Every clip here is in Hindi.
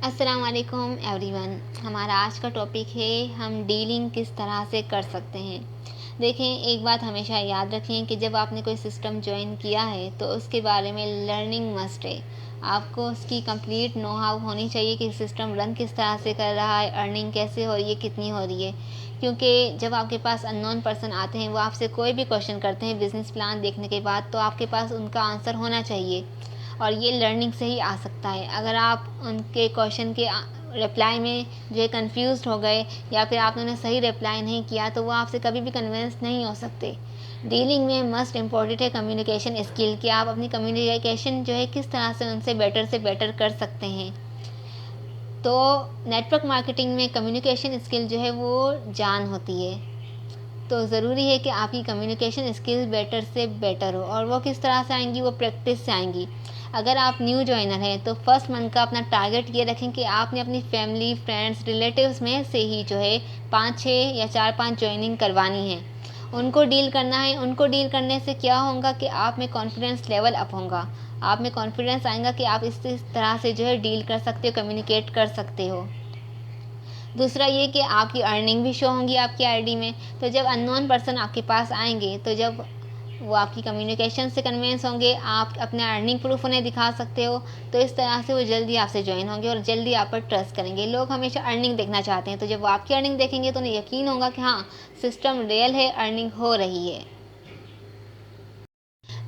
अस्सलाम वालेकुम एवरीवन। हमारा आज का टॉपिक है हम डीलिंग किस तरह से कर सकते हैं। देखें, एक बात हमेशा याद रखें कि जब आपने कोई सिस्टम ज्वाइन किया है तो उसके बारे में लर्निंग मस्ट है। आपको उसकी कंप्लीट नो हाउ होनी चाहिए कि सिस्टम रन किस तरह से कर रहा है, अर्निंग कैसे हो रही है, कितनी हो रही है। क्योंकि जब आपके पास अननोन पर्सन आते हैं, वो आपसे कोई भी क्वेश्चन करते हैं बिज़नेस प्लान देखने के बाद, तो आपके पास उनका आंसर होना चाहिए। और ये लर्निंग से ही आ सकता है। अगर आप उनके क्वेश्चन के रिप्लाई में जो है कंफ्यूज हो गए या फिर आपने उन्हें सही रिप्लाई नहीं किया, तो वो आपसे कभी भी कन्विंस नहीं हो सकते। डीलिंग में मस्ट इम्पॉर्टेंट है कम्युनिकेशन स्किल, कि आप अपनी कम्युनिकेशन जो है किस तरह से उनसे बेटर कर सकते हैं। तो नेटवर्क मार्केटिंग में कम्युनिकेशन स्किल जो है वो जान होती है। तो ज़रूरी है कि आपकी कम्युनिकेशन स्किल्स बेटर से बेटर हो। और वो किस तरह से आएंगी, वो प्रैक्टिस से आएंगी। अगर आप न्यू ज्वाइनर हैं तो फर्स्ट मंथ का अपना टारगेट ये रखें कि आपने अपनी फैमिली, फ्रेंड्स, रिलेटिव्स में से ही जो है 5-6 या 4-5 ज्वाइनिंग करवानी है। उनको डील करना है। उनको डील करने से क्या होगा कि आप में कॉन्फिडेंस लेवल अप होगा। आप में कॉन्फिडेंस आएगा कि आप इस तरह से जो है डील कर सकते हो, कम्युनिकेट कर सकते हो। दूसरा ये कि आपकी अर्निंग भी शो होंगी आपकी आईडी में। तो जब अननोन पर्सन आपके पास आएंगे, तो जब वो आपकी कम्युनिकेशन से कन्विंस होंगे, आप अपना अर्निंग प्रूफ उन्हें दिखा सकते हो, तो इस तरह से वो जल्दी आपसे ज्वाइन होंगे और जल्दी आप पर ट्रस्ट करेंगे। लोग हमेशा अर्निंग देखना चाहते हैं, तो जब वो आपकी अर्निंग देखेंगे तो उन्हें यकीन होगा कि हाँ, सिस्टम रियल है, अर्निंग हो रही है।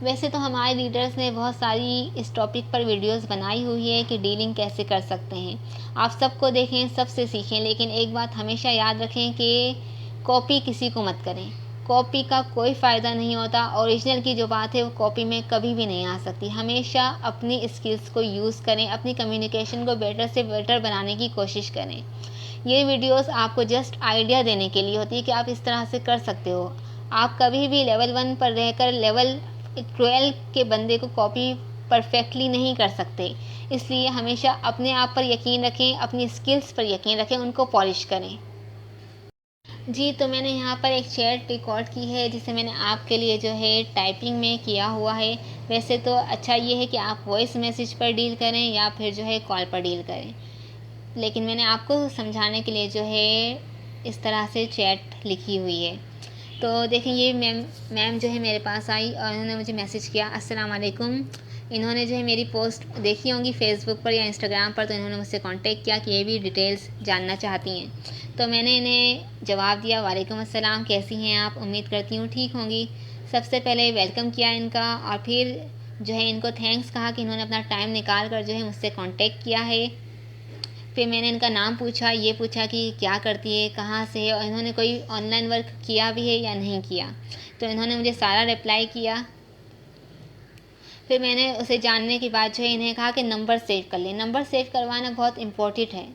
वैसे तो हमारे लीडर्स ने बहुत सारी इस टॉपिक पर वीडियोस बनाई हुई है कि डीलिंग कैसे कर सकते हैं। आप सबको देखें, सबसे सीखें, लेकिन एक बात हमेशा याद रखें कि कॉपी किसी को मत करें। कॉपी का कोई फ़ायदा नहीं होता। ओरिजिनल की जो बात है वो कॉपी में कभी भी नहीं आ सकती। हमेशा अपनी स्किल्स को यूज़ करें, अपनी कम्युनिकेशन को बेटर से बेटर बनाने की कोशिश करें। ये वीडियोस आपको जस्ट आइडिया देने के लिए होती है कि आप इस तरह से कर सकते हो। आप कभी भी लेवल 1 पर रहकर लेवल 12 के बंदे को कॉपी परफेक्टली नहीं कर सकते। इसलिए हमेशा अपने आप पर यकीन रखें, अपनी स्किल्स पर यकीन रखें, उनको पॉलिश करें। जी, तो मैंने यहाँ पर एक चैट रिकॉर्ड की है जिसे मैंने आपके लिए जो है टाइपिंग में किया हुआ है। वैसे तो अच्छा ये है कि आप वॉइस मैसेज पर डील करें या फिर जो है कॉल पर डील करें, लेकिन मैंने आपको समझाने के लिए जो है इस तरह से चैट लिखी हुई है। तो देखिए, ये मैम जो है मेरे पास आई और उन्होंने मुझे मैसेज किया, अस्सलाम वालेकुम। इन्होंने जो है मेरी पोस्ट देखी होंगी फेसबुक पर या इंस्टाग्राम पर, तो इन्होंने मुझसे कांटेक्ट किया कि ये भी डिटेल्स जानना चाहती हैं। तो मैंने इन्हें जवाब दिया, वालेकुम अस्सलाम, कैसी हैं आप, उम्मीद करती हूँ ठीक होंगी। सबसे पहले वेलकम किया इनका और फिर जो है इनको थैंक्स कहा कि इन्होंने अपना टाइम निकाल कर जो है मुझसे कांटेक्ट किया है। फिर मैंने इनका नाम पूछा, ये पूछा कि क्या करती है, कहाँ से है और इन्होंने कोई ऑनलाइन वर्क किया भी है या नहीं किया। तो इन्होंने मुझे सारा रिप्लाई किया। फिर मैंने उसे जानने के बाद जो है इन्हें कहा कि नंबर सेव कर लें। नंबर सेव करवाना बहुत इम्पोर्टेंट है।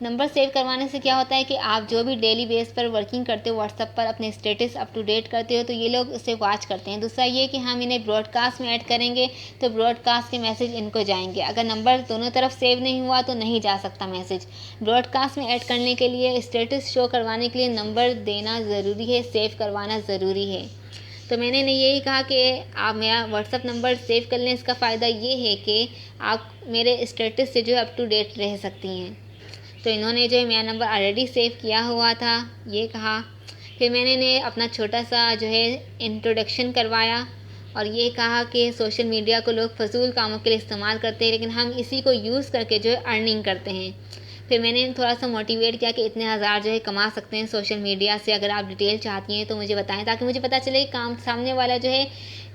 नंबर सेव करवाने से क्या होता है कि आप जो भी डेली बेस पर वर्किंग करते हो, व्हाट्सएप पर अपने स्टेटस अप टू डेट करते हो, तो ये लोग उसे वॉच करते हैं। दूसरा ये कि हम इन्हें ब्रॉडकास्ट में ऐड करेंगे तो ब्रॉडकास्ट के मैसेज इनको जाएंगे। अगर नंबर दोनों तरफ सेव नहीं हुआ तो नहीं जा सकता मैसेज। ब्रॉडकास्ट में ऐड करने के लिए, स्टेटस शो करवाने के लिए नंबर देना ज़रूरी है, सेव करवाना ज़रूरी है। तो मैंने इन्हें यही कहा कि आप मेरा व्हाट्सअप नंबर सेव कर लें। इसका फ़ायदा ये है कि आप मेरे स्टेटस से जो है अप टू डेट रह सकती हैं। तो इन्होंने जो है मेरा नंबर ऑलरेडी सेव किया हुआ था, ये कहा। फिर मैंने इन्हें अपना छोटा सा जो है इंट्रोडक्शन करवाया और ये कहा कि सोशल मीडिया को लोग फजूल कामों के लिए इस्तेमाल करते हैं, लेकिन हम इसी को यूज़ करके जो है अर्निंग करते हैं। फिर मैंने इन्हें थोड़ा सा मोटिवेट किया कि इतने हज़ार जो है कमा सकते हैं सोशल मीडिया से। अगर आप डिटेल चाहती हैं तो मुझे बताएं, ताकि मुझे पता चले काम सामने वाला जो है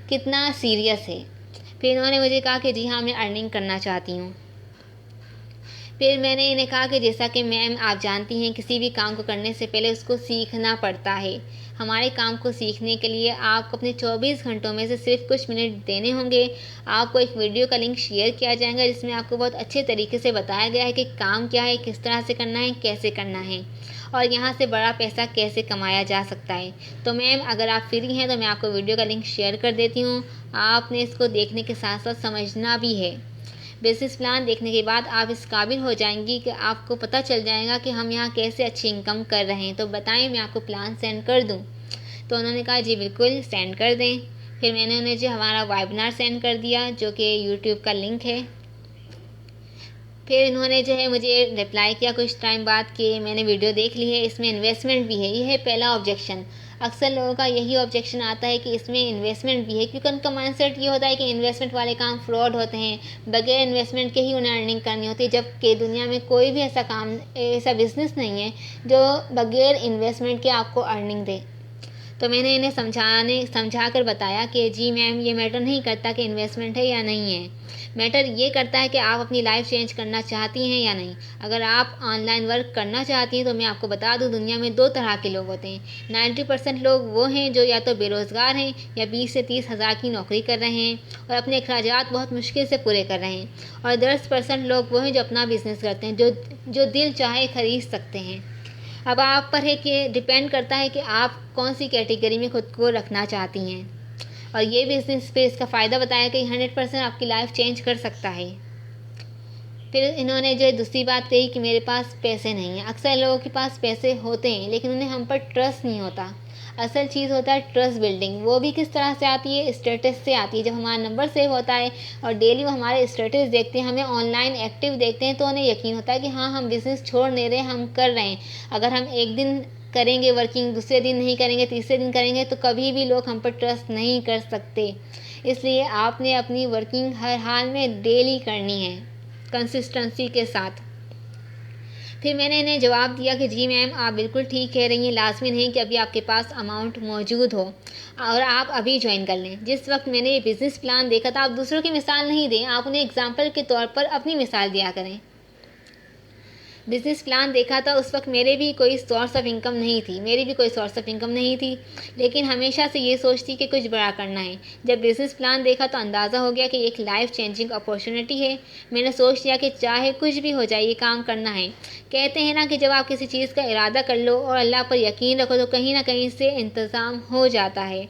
कितना सीरियस है। फिर इन्होंने मुझे कहा कि जी हाँ, मैं अर्निंग करना चाहती हूँ। फिर मैंने इन्हें कहा कि जैसा कि मैम आप जानती हैं, किसी भी काम को करने से पहले उसको सीखना पड़ता है। हमारे काम को सीखने के लिए आपको अपने 24 घंटों में से सिर्फ कुछ मिनट देने होंगे। आपको एक वीडियो का लिंक शेयर किया जाएगा जिसमें आपको बहुत अच्छे तरीके से बताया गया है कि काम क्या है, किस तरह से करना है, कैसे करना है और यहाँ से बड़ा पैसा कैसे कमाया जा सकता है। तो मैम, अगर आप फ्री हैं तो मैं आपको वीडियो का लिंक शेयर कर देती हूँ। आपने इसको देखने के साथ साथ समझना भी है। बिजनेस प्लान देखने के बाद आप इस काबिल हो जाएंगी कि आपको पता चल जाएगा कि हम यहाँ कैसे अच्छी इनकम कर रहे हैं। तो बताएं, मैं आपको प्लान सेंड कर दूँ? तो उन्होंने कहा जी बिल्कुल, सेंड कर दें। फिर मैंने उन्हें जो हमारा वेबिनार सेंड कर दिया, जो कि यूट्यूब का लिंक है। फिर इन्होंने जो है मुझे रिप्लाई किया कुछ टाइम बाद कि मैंने वीडियो देख ली है, इसमें इन्वेस्टमेंट भी है। ये है पहला ऑब्जेक्शन। अक्सर लोगों का यही ऑब्जेक्शन आता है कि इसमें इन्वेस्टमेंट भी है, क्योंकि उनका माइंडसेट ये होता है कि इन्वेस्टमेंट वाले काम फ्रॉड होते हैं, बगैर इन्वेस्टमेंट के ही उन्हें अर्निंग करनी होती है, जबकि दुनिया में कोई भी ऐसा काम, ऐसा बिजनेस नहीं है जो बगैर इन्वेस्टमेंट के आपको अर्निंग दे। तो मैंने इन्हें समझा कर बताया कि जी मैम, ये मैटर नहीं करता कि इन्वेस्टमेंट है या नहीं है, मैटर ये करता है कि आप अपनी लाइफ चेंज करना चाहती हैं या नहीं। अगर आप ऑनलाइन वर्क करना चाहती हैं तो मैं आपको बता दूं, दुनिया में 2 तरह के लोग होते हैं। 90% लोग वो हैं जो या तो बेरोज़गार हैं या 20 से 30 हज़ार की नौकरी कर रहे हैं और अपने अखराजात बहुत मुश्किल से पूरे कर रहे हैं। और 10% लोग वो हैं जो अपना बिजनेस करते हैं, जो दिल चाहे खरीद सकते हैं। अब आप पर है कि डिपेंड करता है कि आप कौन सी कैटेगरी में खुद को रखना चाहती हैं। और ये बिजनेस पे इसका फ़ायदा बताया कि 100% आपकी लाइफ चेंज कर सकता है। फिर इन्होंने जो दूसरी बात कही कि मेरे पास पैसे नहीं हैं। अक्सर लोगों के पास पैसे होते हैं लेकिन उन्हें हम पर ट्रस्ट नहीं होता। असल चीज़ होता है ट्रस्ट बिल्डिंग। वो भी किस तरह से आती है? स्टेटस से आती है। जब हमारा नंबर सेव होता है और डेली वो हमारे स्टेटस देखते हैं, हमें ऑनलाइन एक्टिव देखते हैं, तो उन्हें यकीन होता है कि हाँ, हम बिज़नेस छोड़ नहीं रहे, हम कर रहे हैं। अगर हम एक दिन करेंगे वर्किंग, दूसरे दिन नहीं करेंगे, तीसरे दिन करेंगे, तो कभी भी लोग हम पर ट्रस्ट नहीं कर सकते। इसलिए आपने अपनी वर्किंग हर हाल में डेली करनी है, कंसिस्टेंसी के साथ। फिर मैंने इन्हें जवाब दिया कि जी मैम, आप बिल्कुल ठीक कह रही हैं, लाजमी नहीं कि अभी आपके पास अमाउंट मौजूद हो और आप अभी ज्वाइन कर लें। जिस वक्त मैंने ये बिज़नेस प्लान देखा था, आप दूसरों की मिसाल नहीं दें, आप उन्हें एग्जाम्पल के तौर पर अपनी मिसाल दिया करें। बिज़नेस प्लान देखा था उस वक्त मेरे भी कोई सोर्स ऑफ इनकम नहीं थी, लेकिन हमेशा से ये सोचती कि कुछ बड़ा करना है। जब बिज़नेस प्लान देखा तो अंदाज़ा हो गया कि एक लाइफ चेंजिंग अपॉर्चुनिटी है। मैंने सोच लिया कि चाहे कुछ भी हो जाए, ये काम करना है। कहते हैं ना कि जब आप किसी चीज़ का इरादा कर लो और अल्लाह पर यकीन रखो तो कहीं ना कहीं से इंतज़ाम हो जाता है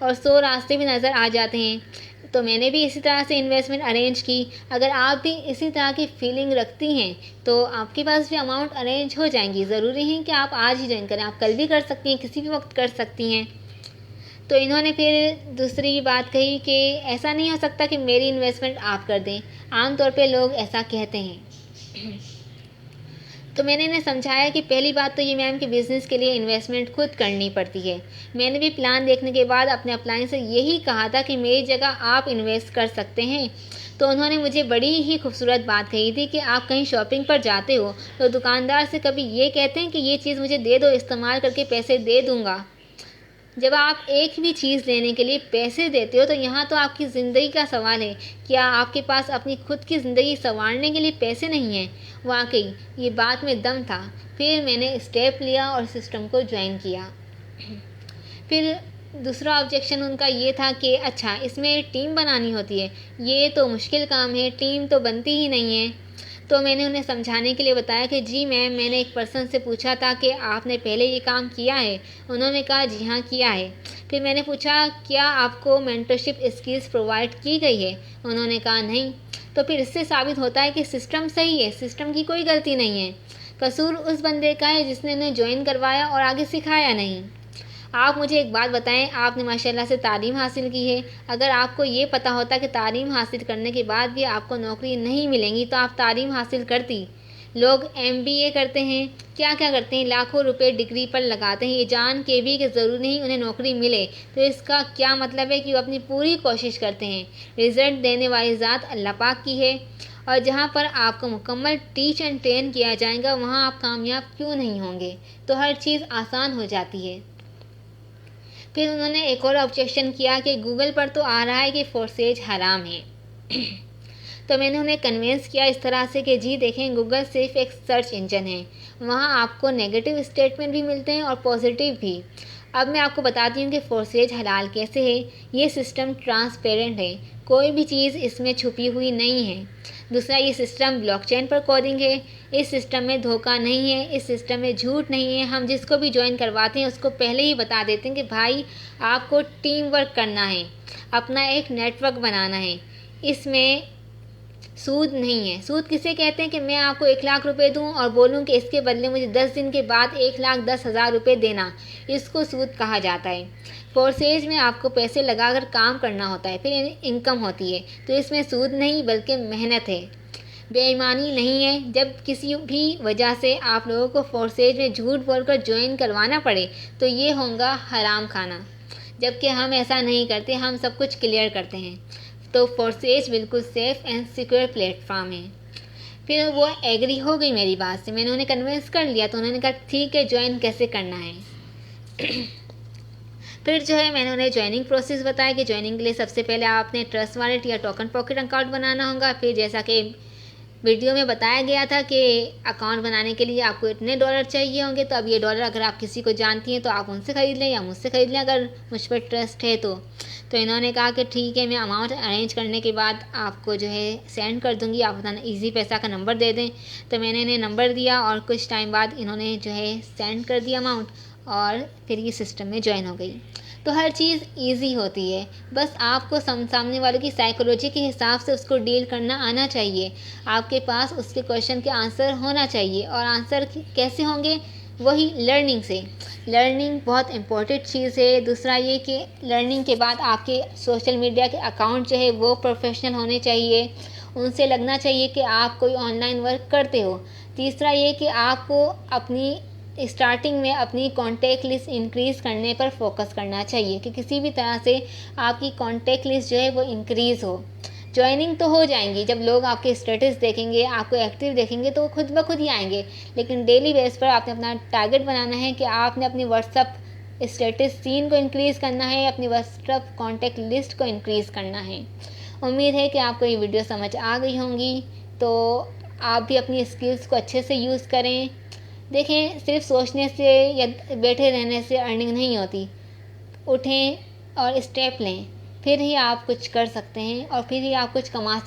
और 100 रास्ते भी नज़र आ जाते हैं। तो मैंने भी इसी तरह से इन्वेस्टमेंट अरेंज की। अगर आप भी इसी तरह की फीलिंग रखती हैं तो आपके पास भी अमाउंट अरेंज हो जाएंगी। ज़रूरी है कि आप आज ही ज्वाइन करें, आप कल भी कर सकती हैं, किसी भी वक्त कर सकती हैं। तो इन्होंने फिर दूसरी बात कही कि ऐसा नहीं हो सकता कि मेरी इन्वेस्टमेंट आप कर दें, आमतौर पे लोग ऐसा कहते हैं। तो मैंने इन्हें समझाया कि पहली बात तो ये मैम कि बिज़नेस के लिए इन्वेस्टमेंट खुद करनी पड़ती है। मैंने भी प्लान देखने के बाद अपने अपलाइन से यही कहा था कि मेरी जगह आप इन्वेस्ट कर सकते हैं। तो उन्होंने मुझे बड़ी ही खूबसूरत बात कही थी कि आप कहीं शॉपिंग पर जाते हो तो दुकानदार से कभी ये कहते हैं कि ये चीज़ मुझे दे दो, इस्तेमाल करके पैसे दे दूँगा। जब आप एक भी चीज़ लेने के लिए पैसे देते हो तो यहाँ तो आपकी ज़िंदगी का सवाल है, क्या आपके पास अपनी खुद की ज़िंदगी संवारने के लिए पैसे नहीं हैं? वाकई ये बात में दम था। फिर मैंने स्टेप लिया और सिस्टम को ज्वाइन किया। फिर दूसरा ऑब्जेक्शन उनका ये था कि अच्छा, इसमें टीम बनानी होती है, ये तो मुश्किल काम है, टीम तो बनती ही नहीं है। तो मैंने उन्हें समझाने के लिए बताया कि जी मैम, मैंने एक पर्सन से पूछा था कि आपने पहले ये काम किया है? उन्होंने कहा जी हाँ, किया है। फिर मैंने पूछा क्या आपको मेंटरशिप स्किल्स प्रोवाइड की गई है? उन्होंने कहा नहीं। तो फिर इससे साबित होता है कि सिस्टम सही है, सिस्टम की कोई गलती नहीं है। कसूर उस बंदे का है जिसने उन्हें ज्वाइन करवाया और आगे सिखाया नहीं। आप मुझे एक बात बताएं, आपने माशाल्लाह से तालीम हासिल की है। अगर आपको ये पता होता कि तालीम हासिल करने के बाद भी आपको नौकरी नहीं मिलेंगी तो आप तालीम हासिल करती। लोग MBA करते हैं, क्या क्या करते हैं, लाखों रुपए डिग्री पर लगाते हैं, ये जान के भी कि ज़रूरी नहीं उन्हें नौकरी मिले। तो इसका क्या मतलब है कि वो अपनी पूरी कोशिश करते हैं। रिज़ल्ट देने वाली ज़ात अल्लाह पाक की है और जहाँ पर आपको मुकम्मल टीच एंड ट्रेन किया जाएगा वहाँ आप कामयाब क्यों नहीं होंगे। तो हर चीज़ आसान हो जाती है। फिर उन्होंने एक और ऑब्जेक्शन किया कि गूगल पर तो आ रहा है कि फोर्सेज हराम है। तो मैंने उन्हें कन्विंस किया इस तरह से कि जी देखें, गूगल सिर्फ एक सर्च इंजन है, वहाँ आपको नेगेटिव स्टेटमेंट भी मिलते हैं और पॉजिटिव भी। अब मैं आपको बताती हूँ कि फोर्सेज हलाल कैसे है। ये सिस्टम ट्रांसपेरेंट है, कोई भी चीज़ इसमें छुपी हुई नहीं है। दूसरा, ये सिस्टम ब्लॉकचेन पर कोडिंग है। इस सिस्टम में धोखा नहीं है, इस सिस्टम में झूठ नहीं है। हम जिसको भी ज्वाइन करवाते हैं उसको पहले ही बता देते हैं कि भाई आपको टीम वर्क करना है, अपना एक नेटवर्क बनाना है। इसमें सूद नहीं है। सूद किसे कहते हैं कि मैं आपको 1 लाख रुपए दूं और बोलूं कि इसके बदले मुझे 10 दिन के बाद 1,10,000 रुपये देना, इसको सूद कहा जाता है। फोर्सेज में आपको पैसे लगाकर काम करना होता है, फिर इनकम होती है। तो इसमें सूद नहीं बल्कि मेहनत है। बेईमानी नहीं है। जब किसी भी वजह से आप लोगों को फोर्सेज में झूठ बोलकर ज्वाइन करवाना पड़े तो ये होगा हराम खाना, जबकि हम ऐसा नहीं करते, हम सब कुछ क्लियर करते हैं। तो फोर्सेज बिल्कुल सेफ़ एंड सिक्योर प्लेटफॉर्म है। फिर वो एग्री हो गई मेरी बात से, मैंने उन्हें कन्विंस कर लिया, तो उन्होंने कहा ठीक है ज्वाइन कैसे करना है। फिर जो है मैंने उन्हें ज्वाइनिंग प्रोसेस बताया कि ज्वाइनिंग के लिए सबसे पहले आपने ट्रस्ट वॉलेट या टोकन पॉकेट अकाउंट बनाना होगा। फिर जैसा कि वीडियो में बताया गया था कि अकाउंट बनाने के लिए आपको इतने डॉलर चाहिए होंगे, तो अब ये डॉलर अगर आप किसी को जानती हैं तो आप उनसे ख़रीद लें या मुझसे ख़रीद लें अगर मुझ पर ट्रस्ट है तो इन्होंने कहा कि ठीक है, मैं अमाउंट अरेंज करने के बाद आपको जो है सेंड कर दूंगी, आप अपना ईजी पैसा का नंबर दे दें। तो मैंने इन्हें नंबर दिया और कुछ टाइम बाद इन्होंने जो है सेंड कर दिया अमाउंट, और फिर ये सिस्टम में ज्वाइन हो गई। तो हर चीज़ ईजी होती है, बस आपको सामने वालों की साइकोलॉजी के हिसाब से उसको डील करना आना चाहिए। आपके पास उसके क्वेश्चन के आंसर होना चाहिए, और आंसर कैसे होंगे, वही लर्निंग से। लर्निंग बहुत इम्पोर्टेंट चीज़ है। दूसरा ये कि लर्निंग के बाद आपके सोशल मीडिया के अकाउंट जो है वो प्रोफेशनल होने चाहिए, उनसे लगना चाहिए कि आप कोई ऑनलाइन वर्क करते हो। तीसरा ये कि आपको अपनी स्टार्टिंग में अपनी कॉन्टैक्ट लिस्ट इंक्रीज़ करने पर फोकस करना चाहिए कि किसी भी तरह से आपकी कॉन्टैक्ट लिस्ट जो है वो इंक्रीज़ हो। ज्वाइनिंग तो हो जाएंगी, जब लोग आपके स्टेटस देखेंगे, आपको एक्टिव देखेंगे तो खुद ब खुद ही आएंगे, लेकिन डेली बेस पर आपने अपना टारगेट बनाना है कि आपने अपनी व्हाट्सअप स्टेटस सीन को इंक्रीज़ करना है, अपनी व्हाट्सअप कॉन्टैक्ट लिस्ट को इंक्रीज़ करना है। उम्मीद है कि आपको ये वीडियो समझ आ गई होंगी, तो आप भी अपनी स्किल्स को अच्छे से यूज़ करें। देखें, सिर्फ सोचने से या बैठे रहने से अर्निंग नहीं होती, उठें और स्टेप लें, फिर ही आप कुछ कर सकते हैं और फिर ही आप कुछ कमा सकते हैं।